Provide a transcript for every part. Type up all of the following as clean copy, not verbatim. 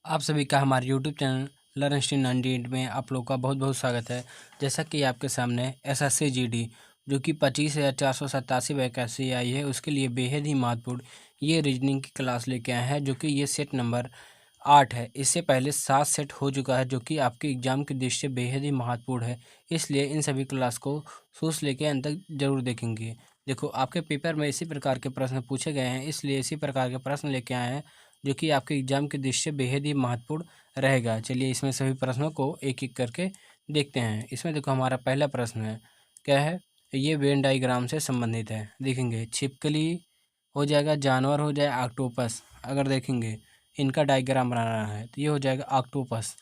आप सभी का हमारे यूट्यूब चैनल लर्न स्टडी 98 में आप लोग का बहुत बहुत स्वागत है। जैसा कि आपके सामने एसएससी जीडी जो कि 25,487 वैकेंसी आई है, उसके लिए बेहद ही महत्वपूर्ण ये रीजनिंग की क्लास लेके आए हैं, जो कि ये सेट नंबर 8 है। इससे पहले 7 सेट हो चुका है, जो कि आपके एग्ज़ाम की दृष्टि से बेहद ही महत्वपूर्ण है। इसलिए इन सभी क्लास को सोच लेके अंत तक जरूर देखेंगे। देखो, आपके पेपर में इसी प्रकार के प्रश्न पूछे गए हैं, इसलिए इसी प्रकार के प्रश्न लेके आए हैं जो कि आपके एग्जाम की दृष्टि से बेहद ही महत्वपूर्ण रहेगा। चलिए इसमें सभी प्रश्नों को एक एक करके देखते हैं। इसमें देखो, हमारा पहला प्रश्न है, क्या है, ये वेन डायग्राम से संबंधित है। देखेंगे छिपकली हो जाएगा, जानवर हो जाए, ऑक्टोपस। अगर देखेंगे इनका डायग्राम बनाना है तो ये हो जाएगा ऑक्टोपस।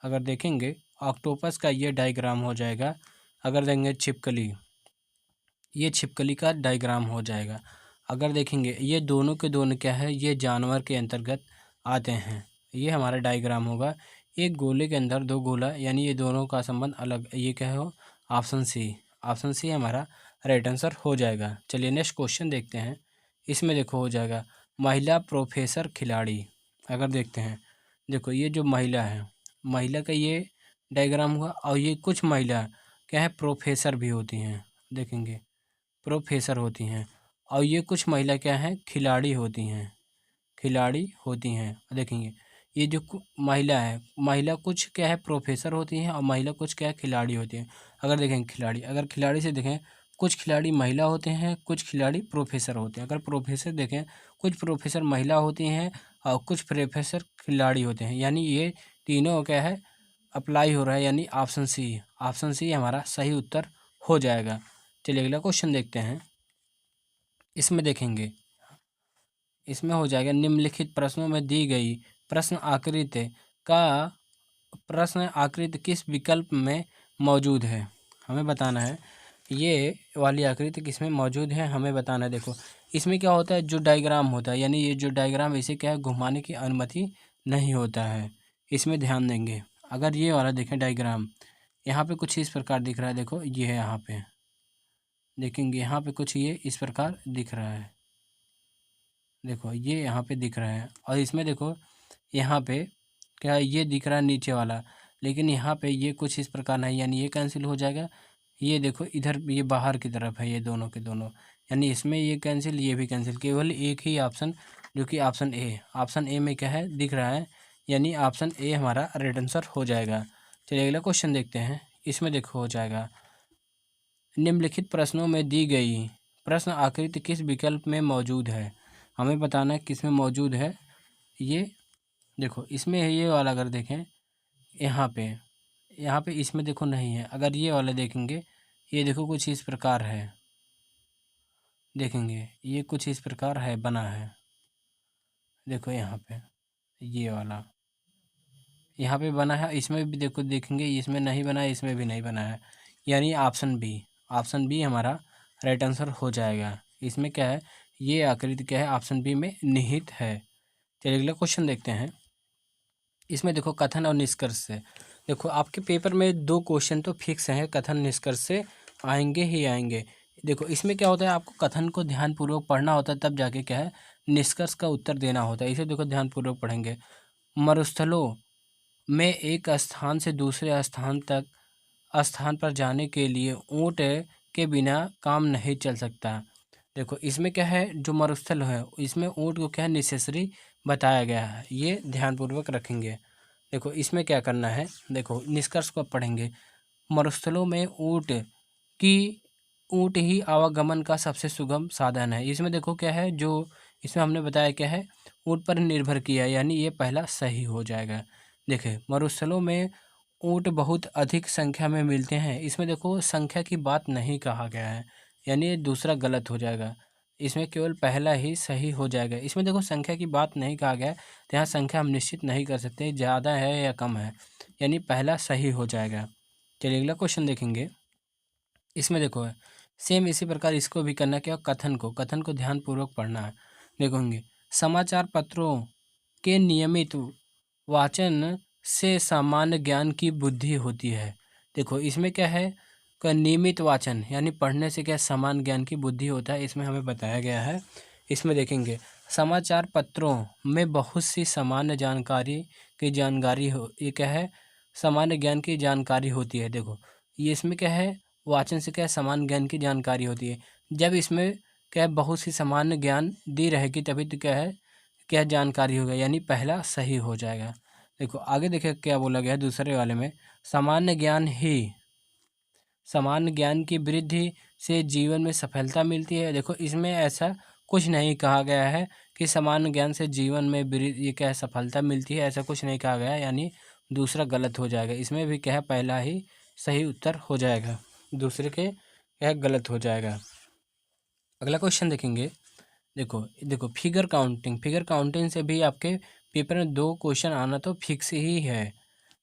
अगर देखेंगे ऑक्टोपस का ये डायग्राम हो जाएगा। अगर देखेंगे छिपकली, ये छिपकली का डायग्राम हो जाएगा। अगर देखेंगे ये दोनों के दोनों क्या है, ये जानवर के अंतर्गत आते हैं। ये हमारा डायग्राम होगा। एक गोले के अंदर दो गोला, यानी ये दोनों का संबंध अलग, ये क्या हो, ऑप्शन सी। ऑप्शन सी हमारा राइट आंसर हो जाएगा। चलिए नेक्स्ट क्वेश्चन देखते हैं। इसमें देखो हो जाएगा महिला प्रोफेसर खिलाड़ी। अगर देखते हैं, देखो ये जो महिला है, महिला का ये डायग्राम हुआ, और ये कुछ महिला क्या है, प्रोफेसर भी होती हैं। देखेंगे प्रोफेसर होती हैं। और ये कुछ महिला क्या हैं, खिलाड़ी होती हैं। खिलाड़ी होती हैं। देखेंगे ये जो महिला है, महिला कुछ क्या है, प्रोफेसर होती हैं, और महिला कुछ क्या है, खिलाड़ी होती हैं। अगर देखें खिलाड़ी, अगर खिलाड़ी से देखें, कुछ खिलाड़ी महिला होते हैं, कुछ खिलाड़ी प्रोफेसर होते हैं। अगर प्रोफेसर देखें, कुछ प्रोफेसर महिला होती हैं और कुछ प्रोफेसर खिलाड़ी होते हैं। यानी ये तीनों क्या है, अप्लाई हो रहा है, यानी ऑप्शन सी। ऑप्शन सी हमारा सही उत्तर हो जाएगा। चलिए अगला क्वेश्चन देखते हैं। इसमें देखेंगे, इसमें हो जाएगा निम्नलिखित प्रश्नों में दी गई प्रश्न आकृति का प्रश्न आकृति किस विकल्प में मौजूद है, हमें बताना है। ये वाली आकृति किस में मौजूद है, हमें बताना है। देखो इसमें क्या होता है, जो डायग्राम होता है, यानी ये जो डायग्राम, इसे क्या है, घुमाने की अनुमति नहीं होता है। इसमें ध्यान देंगे। अगर ये वाला देखें डायग्राम, यहाँ पे कुछ इस प्रकार दिख रहा है। देखो ये है, यहाँ पे देखेंगे, यहाँ पे कुछ ये इस प्रकार दिख रहा है। देखो ये यहाँ पे दिख रहा है, और इसमें देखो यहाँ पे क्या ये दिख रहा है नीचे वाला, लेकिन यहाँ पे ये कुछ इस प्रकार नहीं, यानी ये कैंसिल हो जाएगा। ये देखो इधर ये बाहर की तरफ है, ये दोनों के दोनों, यानी इसमें ये कैंसिल, ये भी कैंसिल। केवल एक ही ऑप्शन, जो कि ऑप्शन ए। ऑप्शन ए में क्या है, दिख रहा है, यानी ऑप्शन ए हमारा राइट आंसर हो जाएगा। चलिए अगला क्वेश्चन देखते हैं। इसमें देखो हो जाएगा निम्नलिखित प्रश्नों में दी गई प्रश्न आकृति किस विकल्प में मौजूद है, हमें बताना है किस में मौजूद है। ये देखो इसमें है ये वाला, अगर देखें यहाँ पे इसमें देखो नहीं है। अगर ये वाला देखेंगे, ये देखो कुछ इस प्रकार है। देखेंगे ये कुछ इस प्रकार है, बना है। देखो यहाँ पे ये वाला यहाँ पे बना है, इसमें भी देखो देखेंगे, इसमें नहीं बना है, इसमें भी नहीं बना है, यानी ऑप्शन बी। ऑप्शन बी हमारा राइट आंसर हो जाएगा। इसमें क्या है, ये आकृति क्या है, ऑप्शन बी में निहित है। चलिए अगला क्वेश्चन देखते हैं। इसमें देखो कथन और निष्कर्ष से, देखो आपके पेपर में दो क्वेश्चन तो फिक्स हैं, कथन निष्कर्ष से आएंगे ही आएंगे। देखो इसमें क्या होता है, आपको कथन को ध्यानपूर्वक पढ़ना होता है, तब जाके क्या है, निष्कर्ष का उत्तर देना होता है। इसे देखो ध्यानपूर्वक पढ़ेंगे। मरुस्थलों में एक स्थान से दूसरे स्थान पर जाने के लिए ऊँट के बिना काम नहीं चल सकता। देखो इसमें क्या है, जो मरुस्थल है इसमें ऊँट को क्या है, नेसेसरी बताया गया है। ये ध्यानपूर्वक रखेंगे। देखो इसमें क्या करना है, देखो निष्कर्ष को पढ़ेंगे। मरुस्थलों में ऊँट ही आवागमन का सबसे सुगम साधन है। इसमें देखो क्या है, जो इसमें हमने बताया क्या है, ऊँट पर निर्भर किया, यानी ये पहला सही हो जाएगा। देखें मरुस्थलों में ऊँट बहुत अधिक संख्या में मिलते हैं। इसमें देखो संख्या की बात नहीं कहा गया है, यानी ये दूसरा गलत हो जाएगा। इसमें केवल पहला ही सही हो जाएगा। इसमें देखो संख्या की बात नहीं कहा गया है, तो यहाँ संख्या हम निश्चित नहीं कर सकते ज़्यादा है या कम है, यानी पहला सही हो जाएगा। चलिए अगला क्वेश्चन देखेंगे। इसमें देखो है सेम इसी प्रकार इसको भी करना क्या, कथन को ध्यानपूर्वक पढ़ना है। देखोगे समाचार पत्रों के नियमित वाचन से सामान्य ज्ञान की बुद्धि होती है। देखो इसमें क्या है, का नियमित वाचन यानी पढ़ने से क्या सामान्य ज्ञान की बुद्धि होता है, इसमें हमें बताया गया है। इसमें देखेंगे समाचार पत्रों में बहुत सी सामान्य जानकारी की जानकारी हो, ये क्या है, सामान्य ज्ञान की जानकारी होती है। देखो ये इसमें क्या है, वाचन से क्या है, सामान्य ज्ञान की जानकारी होती है। जब इसमें क्या है, बहुत सी सामान्य ज्ञान दी रहेगी तभी तो क्या है, क्या जानकारी होगा, यानी पहला सही हो जाएगा। देखो आगे देखिए क्या बोला गया है दूसरे वाले में, सामान्य ज्ञान की वृद्धि से जीवन में सफलता मिलती है। देखो इसमें ऐसा कुछ नहीं कहा गया है कि सामान्य ज्ञान से जीवन में ये क्या है, सफलता मिलती है, ऐसा कुछ नहीं कहा गया है, यानी दूसरा गलत हो जाएगा। इसमें भी क्या है, पहला ही सही उत्तर हो जाएगा, दूसरे के क्या है, गलत हो जाएगा। अगला क्वेश्चन देखेंगे। देखो देखो फिगर काउंटिंग से भी आपके पेपर में 2 क्वेश्चन आना तो फिक्स ही है।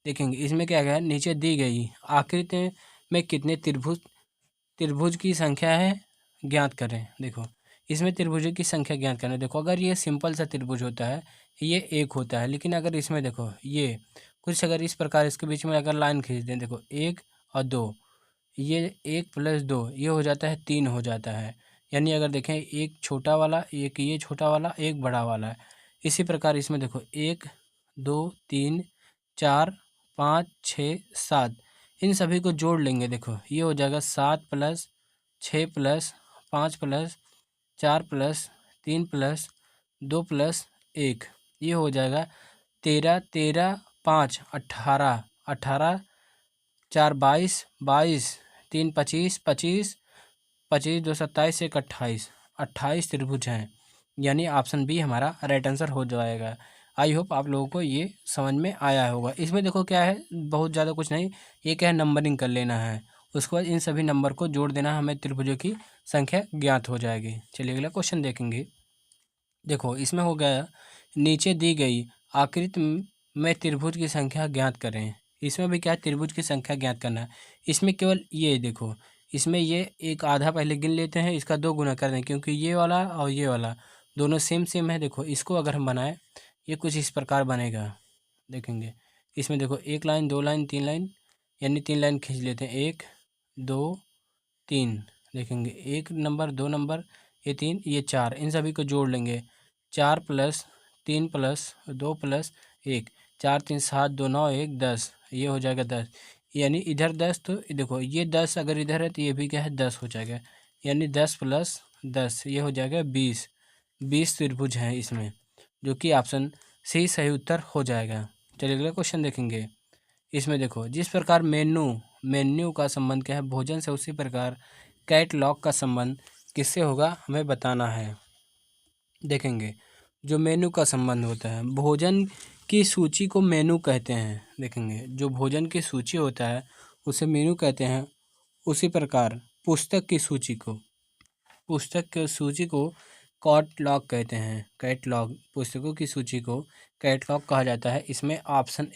देखेंगे इसमें क्या है, नीचे दी गई आकृति में कितने त्रिभुज की संख्या है, ज्ञात करें। देखो इसमें त्रिभुजों की संख्या ज्ञात करना। देखो अगर ये सिंपल सा त्रिभुज होता है, ये एक होता है, लेकिन अगर इसमें देखो ये कुछ अगर इस प्रकार इसके बीच में अगर लाइन खींच दें, देखो 1 और 2, ये 1 + 2 ये हो जाता है 3 हो जाता है। यानी अगर देखें एक छोटा वाला, एक ये छोटा वाला, एक बड़ा वाला है। इसी प्रकार इसमें देखो 1 2 3 4 5 6 7, इन सभी को जोड़ लेंगे। देखो ये हो जाएगा 7 + 6 + 5 + 4 + 3 + 2 + 1, ये हो जाएगा 13 13 5 18 18 4 22 22 3 25 25 25 2 27 1 28, 28 त्रिभुज हैं। यानी ऑप्शन बी हमारा राइट आंसर हो जाएगा। आई होप आप लोगों को ये समझ में आया होगा। इसमें देखो क्या है, बहुत ज़्यादा कुछ नहीं, ये क्या है, नंबरिंग कर लेना है, उसके बाद इन सभी नंबर को जोड़ देना, हमें त्रिभुजों की संख्या ज्ञात हो जाएगी। चलिए अगला क्वेश्चन देखेंगे। देखो इसमें हो गया, नीचे दी गई आकृति में त्रिभुज की संख्या ज्ञात करें। इसमें भी क्या है, त्रिभुज की संख्या ज्ञात करना है। इसमें केवल ये देखो, इसमें ये एक आधा पहले गिन लेते हैं, इसका 2 गुना कर दें, क्योंकि ये वाला और ये वाला दोनों सेम सेम है। देखो इसको अगर हम बनाएं, ये कुछ इस प्रकार बनेगा। देखेंगे इसमें देखो 1 लाइन 2 लाइन 3 लाइन, यानी 3 लाइन खींच लेते हैं, 1 2 3। देखेंगे 1 नंबर 2 नंबर, ये 3 ये 4, इन सभी को जोड़ लेंगे। 4 + 3 + 2 + 1, 4 3 7 2 9 1 10, ये हो जाएगा 10। यानी इधर 10, तो देखो ये 10 अगर इधर है तो ये भी क्या है, 10 हो जाएगा। यानी 10 + 10 ये हो जाएगा 20। 20 त्रिभुज हैं इसमें, जो कि ऑप्शन सी सही उत्तर हो जाएगा। चलिए अगला क्वेश्चन देखेंगे। इसमें देखो जिस प्रकार मेन्यू का संबंध क्या है, भोजन से, उसी प्रकार कैटलॉग का संबंध किससे होगा, हमें बताना है। देखेंगे जो मेनू का संबंध होता है, भोजन की सूची को मेनू कहते हैं। देखेंगे जो भोजन की सूची होता है उसे मेनू कहते हैं। उसी प्रकार पुस्तक की सूची को कैटलॉग कहते हैं। कैटलॉग, पुस्तकों की सूची को कैटलॉग कहा जाता है। इसमें ऑप्शन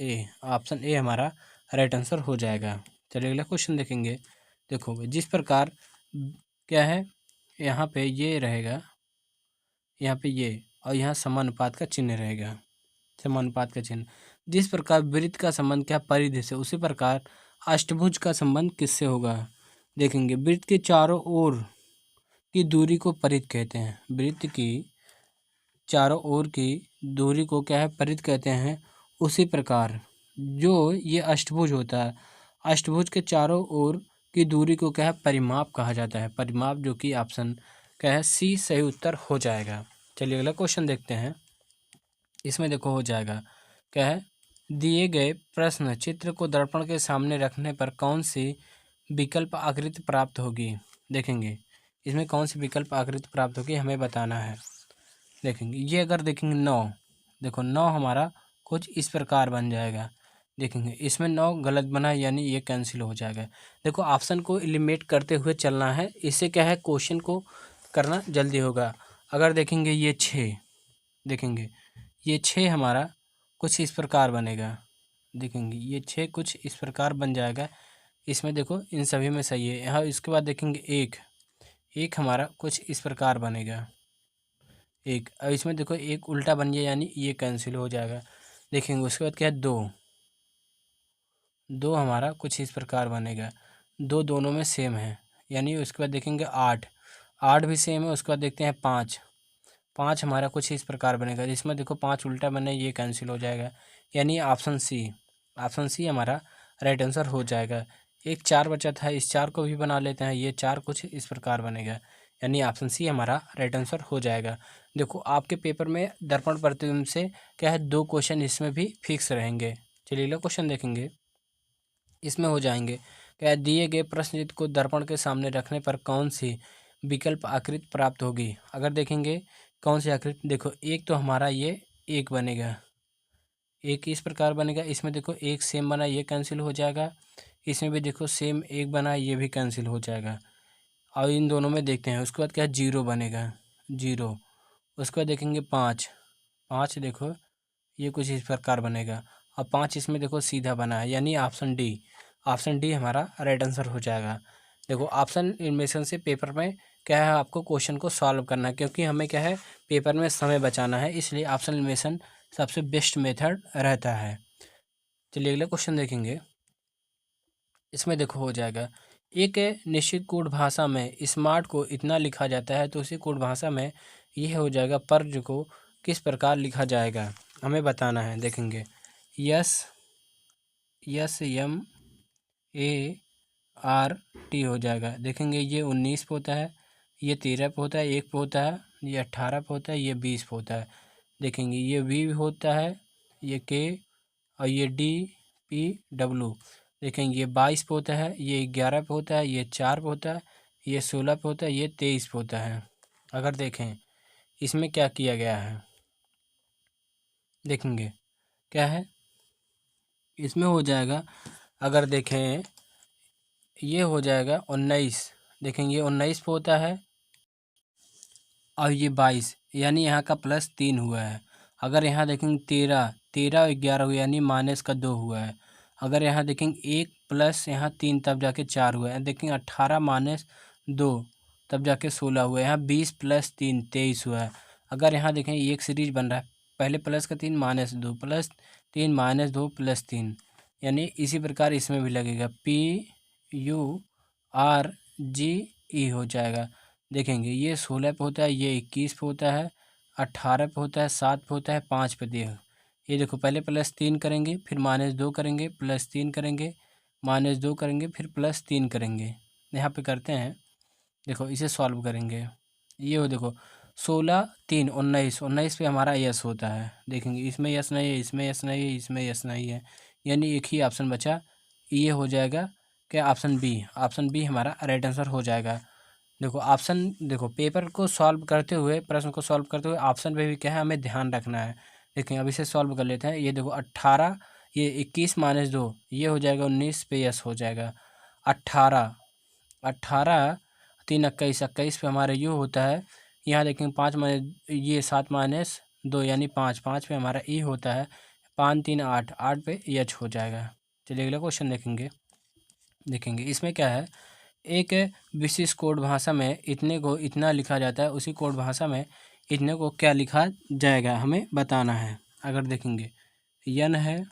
ए हमारा राइट आंसर हो जाएगा। चलिए अगला क्वेश्चन देखेंगे। देखो जिस प्रकार क्या है, यहाँ पे ये रहेगा, यहाँ पे ये, और यहाँ समानुपात का चिन्ह रहेगा, समानुपात का चिन्ह। जिस प्रकार वृत्त का संबंध क्या परिधि से, उसी प्रकार अष्टभुज का संबंध किससे होगा। देखेंगे वृत्त के चारों ओर की दूरी को परिधि कहते हैं। वृत्त की चारों ओर की दूरी को क्या है, परिधि कहते हैं। उसी प्रकार जो ये अष्टभुज होता है, अष्टभुज के चारों ओर की दूरी को क्या है, परिमाप कहा जाता है। परिमाप, जो कि ऑप्शन क्या है, सी सही उत्तर हो जाएगा। चलिए अगला क्वेश्चन देखते हैं। इसमें देखो हो जाएगा क्या है, दिए गए प्रश्न चित्र को दर्पण के सामने रखने पर कौन सी विकल्प आकृति प्राप्त होगी। देखेंगे इसमें कौन सी विकल्प आकृति प्राप्त होगी, हमें बताना है। देखेंगे ये अगर देखेंगे 9, देखो 9 हमारा कुछ इस प्रकार बन जाएगा। देखेंगे इसमें 9 गलत बना है, यानी ये कैंसिल हो जाएगा। देखो ऑप्शन को एलिमिनेट करते हुए चलना है, इससे क्या है, क्वेश्चन को करना जल्दी होगा। अगर देखेंगे ये 6, देखेंगे ये 6 हमारा कुछ इस प्रकार बनेगा। देखेंगे ये 6 कुछ इस प्रकार बन जाएगा। इसमें देखो इन सभी में सही है। यहाँ इसके बाद देखेंगे 1 हमारा कुछ इस प्रकार बनेगा, 1। अब इसमें देखो 1 उल्टा बन गया, यानी ये कैंसिल हो जाएगा। देखेंगे उसके बाद क्या है, 2 हमारा कुछ इस प्रकार बनेगा, 2 दोनों में सेम है। यानी उसके बाद देखेंगे 8 भी सेम है। उसके बाद देखते हैं 5 5 हमारा कुछ इस प्रकार बनेगा। इसमें देखो 5 उल्टा बने, ये कैंसिल हो जाएगा, यानी ऑप्शन सी हमारा राइट आंसर हो जाएगा। एक 4 बचा था, इस 4 को भी बना लेते हैं। ये 4 कुछ इस प्रकार बनेगा, यानी ऑप्शन सी हमारा राइट आंसर हो जाएगा। देखो आपके पेपर में दर्पण प्रतिबिंब से क्या है 2 क्वेश्चन इसमें भी फिक्स रहेंगे। चलिए अगला क्वेश्चन देखेंगे। इसमें हो जाएंगे क्या, दिए गए प्रश्न को दर्पण के सामने रखने पर कौन सी विकल्प आकृति प्राप्त होगी। अगर देखेंगे कौन सी आकृति, देखो एक तो हमारा ये एक बनेगा, एक इस प्रकार बनेगा। इसमें देखो एक सेम बना, ये कैंसिल हो जाएगा। इसमें भी देखो सेम एक बना, ये भी कैंसिल हो जाएगा। और इन दोनों में देखते हैं, उसके बाद क्या जीरो बनेगा, जीरो। उसके बाद देखेंगे पाँच, पाँच देखो ये कुछ इस प्रकार बनेगा। और 5 इसमें देखो सीधा बना है, यानी ऑप्शन डी हमारा राइट आंसर हो जाएगा। देखो ऑप्शन इनमें से पेपर में क्या है, आपको क्वेश्चन को सॉल्व करना है, क्योंकि हमें क्या है पेपर में समय बचाना है, इसलिए ऑप्शन इनमें सबसे बेस्ट मेथड रहता है। चलिए अगला क्वेश्चन देखेंगे। इसमें देखो हो जाएगा, एक निश्चित कोड भाषा में स्मार्ट को इतना लिखा जाता है, तो उसी कोड भाषा में यह हो जाएगा पर्ज को किस प्रकार लिखा जाएगा, हमें बताना है। देखेंगे यस SMART हो जाएगा। देखेंगे ये 19 पे होता है, ये 13 पे होता है, 1 पे होता है, ये 18 पे होता है, ये 20 पे होता है। देखेंगे ये V होता है, ये K और ये DPW। देखेंगे ये 22 पे होता है, ये 11 पे होता है, ये 4 पे होता है, ये 16 पे होता है, ये 23 पे होता है। अगर देखें इसमें क्या किया गया है, देखेंगे क्या है इसमें हो जाएगा। अगर देखें ये हो जाएगा 19। देखेंगे 19 पे होता है और ये 22, यानी यहाँ का +3 हुआ है। अगर यहाँ देखेंगे 13, 13 और 11 हुआ, यानी -2 हुआ है। अगर यहाँ देखेंगे 1 प्लस यहाँ 3 तब जाके 4 हुआ है। देखेंगे 18 - 2 तब जाके 16 हुआ है। यहाँ 20 + 3 23 हुआ है। अगर यहाँ देखें एक सीरीज बन रहा है, पहले +3 -2 +3 -2 +3, यानी इसी प्रकार इसमें भी लगेगा PURGE हो जाएगा। देखेंगे ये 16 पे होता है, ये 21 पे होता है, 18 पे होता है, 7 पे होता है, 5 पे दिया। ये देखो पहले +3 करेंगे, फिर -2 करेंगे, +3 करेंगे, -2 करेंगे, फिर +3 करेंगे। यहाँ पे करते हैं, देखो इसे सॉल्व करेंगे। ये हो देखो 16 3 19, 19 पे हमारा यस होता है। देखेंगे इसमें यस नहीं है, इसमें यस नहीं है, इसमें यस नहीं है, यानी एक ही ऑप्शन बचा, ये हो जाएगा क्या, ऑप्शन बी हमारा राइट आंसर हो जाएगा। देखो ऑप्शन, देखो पेपर को सॉल्व करते हुए, प्रश्न को सॉल्व करते हुए ऑप्शन पे भी क्या है हमें ध्यान रखना है। देखिए अब इसे सॉल्व कर लेते हैं। ये देखो 18, ये 21 - 2, ये हो जाएगा 19 पे यस हो जाएगा। 18 18 3 21, 21 पे हमारा यू होता है। यहाँ देखेंगे 5 ये 7 - 2 यानी 5, 5 पे हमारा ई होता है। 5 3 8, 8 पे एच हो जाएगा। चलिए अगला क्वेश्चन देखेंगे इसमें क्या है, एक विशेष कोड भाषा में इतने को इतना लिखा जाता है, उसी कोड भाषा में इतने को क्या लिखा जाएगा हमें बताना है। अगर देखेंगे N है,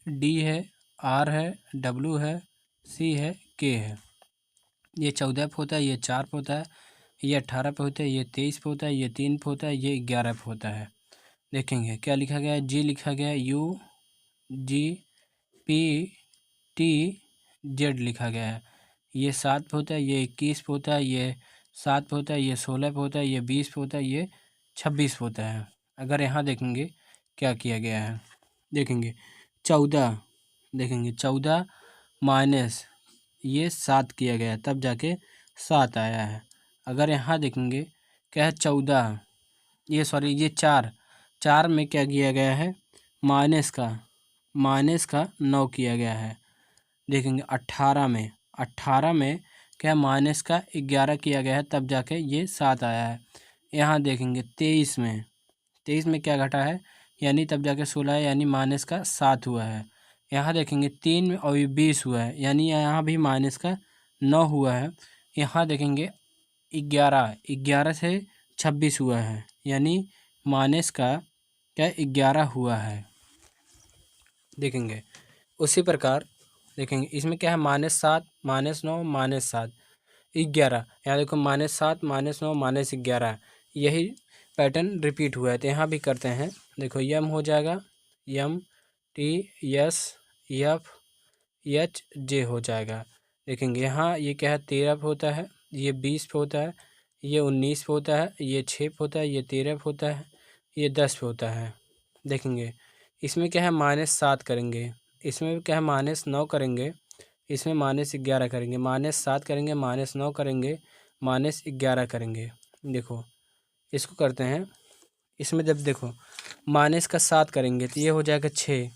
D है, R है, W है, C है, K है। ये 14 पे होता है, ये 4 पे होता है, ये 18 पे होता है, ये 23 पे होता है, ये 3 पे होता है, ये 11 पे होता है। देखेंगे क्या लिखा गया है, G लिखा गया है, UGPTZ लिखा गया है। ये 7 पे होता है, ये 21 पे होता है, ये 7 पे होता है, ये 16 पे होता है, ये 20 पे होता है, ये 26 पे होता है। अगर यहाँ देखेंगे क्या किया गया है, देखेंगे 14, देखेंगे 14 माइनस ये 7 किया गया है, तब जाके 7 आया है। अगर यहाँ देखेंगे क्या है 14, ये सॉरी ये 4, 4 में क्या किया गया है, माइनस का 9 किया गया है। देखेंगे 18 में क्या -11 किया गया है, तब जाके ये 7 आया है। यहाँ देखेंगे 23 में क्या घटा है, यानी तब जाके 16 है, यानी -7 हुआ है। यहाँ देखेंगे 3 में और ये 20 हुआ है, यानी यहाँ भी -9 हुआ है। यहाँ देखेंगे 11 से 26 हुआ है, यानी -11 हुआ है। देखेंगे उसी प्रकार देखेंगे इसमें क्या है, -7 -9 -7 11, यहाँ देखो -7 -9 -11, यही पैटर्न रिपीट हुआ है, तो यहाँ भी करते हैं। देखो यम हो जाएगा, M T yes F H J हो जाएगा। देखेंगे यहाँ ये क्या है, 13 पे होता है, ये 20 पे होता है, ये 19 पे होता है, ये 6 पे होता है, ये 13 पे होता है, ये 10 पे होता है। देखेंगे इसमें क्या है, -7 करेंगे, इसमें क्या है -9 करेंगे, इसमें -11 करेंगे, -7 करेंगे, -9 करेंगे, -11 करेंगे। देखो इसको करते हैं, इसमें जब देखो माइनस का 7 करेंगे तो ये हो जाएगा 6,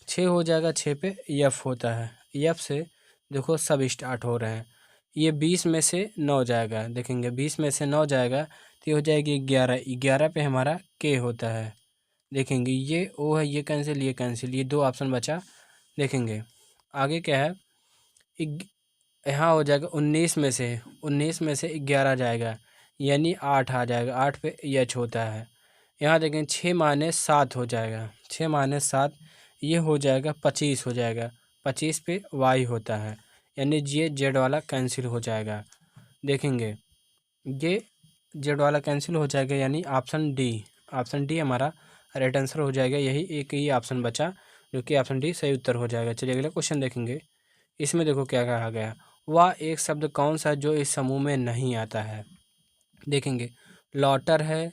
6 हो जाएगा, 6 पे एफ होता है, एफ से देखो सब स्टार्ट हो रहे हैं। ये 20 में से 9 जाएगा, देखेंगे 20 में से 9 जाएगा तो ये हो जाएगी 11, 11 पे हमारा के होता है। देखेंगे ये ओ है, ये कैंसिल, ये कैंसिल, ये 2 ऑप्शन बचा। देखेंगे आगे क्या है, यहाँ हो जाएगा 19 में से 11 जाएगा, यानी 8 आ जाएगा, 8 पे एच होता है। यहाँ देखें 6 - 7 हो जाएगा, 6 - 7 ये हो जाएगा 25 हो जाएगा, 25 पे वाई होता है, यानी ये जेड वाला कैंसिल हो जाएगा। देखेंगे ये जेड वाला कैंसिल हो जाएगा, यानी ऑप्शन डी हमारा राइट आंसर हो जाएगा। यही एक ही ऑप्शन बचा जो कि ऑप्शन डी सही उत्तर हो जाएगा। चलिए अगला क्वेश्चन देखेंगे। इसमें देखो क्या कहा गया, वह एक शब्द कौन सा जो इस समूह में नहीं आता है। देखेंगे लॉटर है,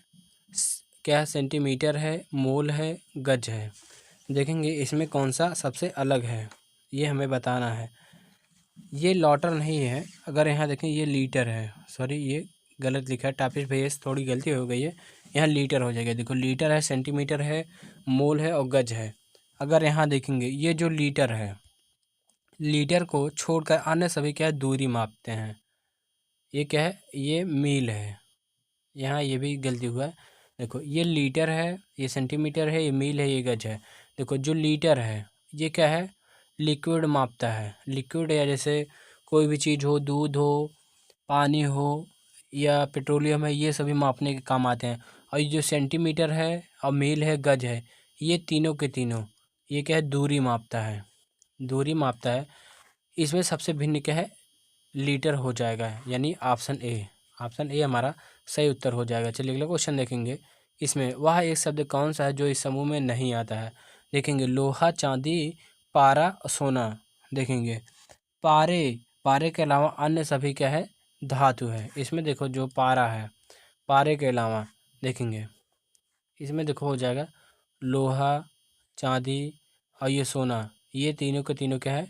क्या है, सेंटीमीटर है, मोल है, गज है। देखेंगे इसमें कौन सा सबसे अलग है, ये हमें बताना है। ये लॉटर नहीं है, अगर यहाँ देखें ये लीटर है, सॉरी ये गलत लिखा है, टापिस भेस थोड़ी गलती हो गई है, यहाँ लीटर हो जाएगा। देखो लीटर है, सेंटीमीटर है, मोल है और गज है। अगर यहाँ देखेंगे ये जो लीटर है, लीटर को छोड़कर अन्य सभी क्या है, दूरी मापते हैं। ये क्या है, ये मील है, यहाँ ये भी गलती हुआ है। देखो ये लीटर है, ये सेंटीमीटर है, ये मील है, ये गज है। देखो जो लीटर है ये क्या है, लिक्विड मापता है, लिक्विड या जैसे कोई भी चीज़ हो, दूध हो, पानी हो या पेट्रोलियम है, ये सभी मापने के काम आते हैं। और ये जो सेंटीमीटर है और मील है, गज है, ये तीनों के तीनों ये क्या है, दूरी मापता है, दूरी मापता है। इसमें सबसे भिन्न क्या है, लीटर हो जाएगा, यानी ऑप्शन ए हमारा सही उत्तर हो जाएगा। चलिए अगला क्वेश्चन देखेंगे। इसमें वह एक शब्द कौन सा है जो इस समूह में नहीं आता है। देखेंगे लोहा, चांदी, पारा, सोना। देखेंगे पारे के अलावा अन्य सभी क्या है, धातु है। इसमें देखो जो पारा है, पारे के अलावा देखेंगे इसमें देखो हो जाएगा लोहा, चांदी और ये सोना, ये तीनों के तीनों क्या है,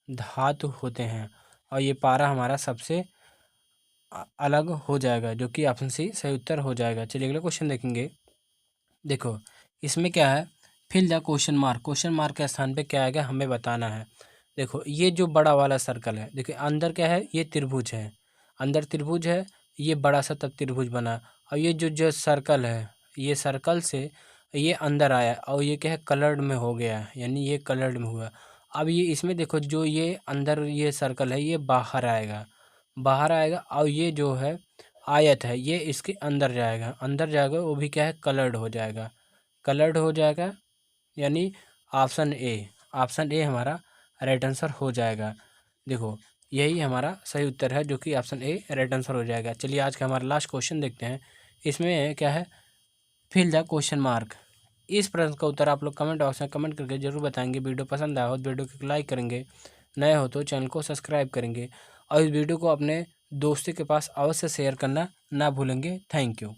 धातु होते हैं। और ये पारा हमारा सबसे अलग हो जाएगा, जो कि ऑप्शन सी सही उत्तर हो जाएगा। चलिए अगला क्वेश्चन देखेंगे। देखो इसमें क्या है, फिल द क्वेश्चन मार्क के स्थान पे क्या आएगा हमें बताना है। देखो ये जो बड़ा वाला सर्कल है, देखिए अंदर क्या है, ये त्रिभुज है, अंदर त्रिभुज है, ये बड़ा सा तब त्रिभुज बना। और ये जो सर्कल है, ये सर्कल से ये अंदर आया और ये क्या है, कलर्ड में हो गया, यानी ये कलर्ड में हुआ। अब ये इसमें देखो जो ये अंदर ये सर्कल है, ये बाहर आएगा, बाहर आएगा। और ये जो है आयत है, ये इसके अंदर जाएगा, अंदर जाएगा, वो भी क्या है, कलर्ड हो जाएगा, कलर्ड हो जाएगा, यानी ऑप्शन ए हमारा राइट आंसर हो जाएगा। देखो यही हमारा सही उत्तर है, जो कि ऑप्शन ए राइट आंसर हो जाएगा। चलिए आज का हमारा लास्ट क्वेश्चन देखते हैं। इसमें क्या है, फिल द क्वेश्चन मार्क। इस प्रश्न का उत्तर आप लोग कमेंट बॉक्स में कमेंट करके जरूर बताएंगे। वीडियो पसंद आया हो तो वीडियो को लाइक करेंगे, नए हो तो चैनल को सब्सक्राइब करेंगे और इस वीडियो को अपने दोस्तों के पास अवश्य शेयर करना ना भूलेंगे। Thank you.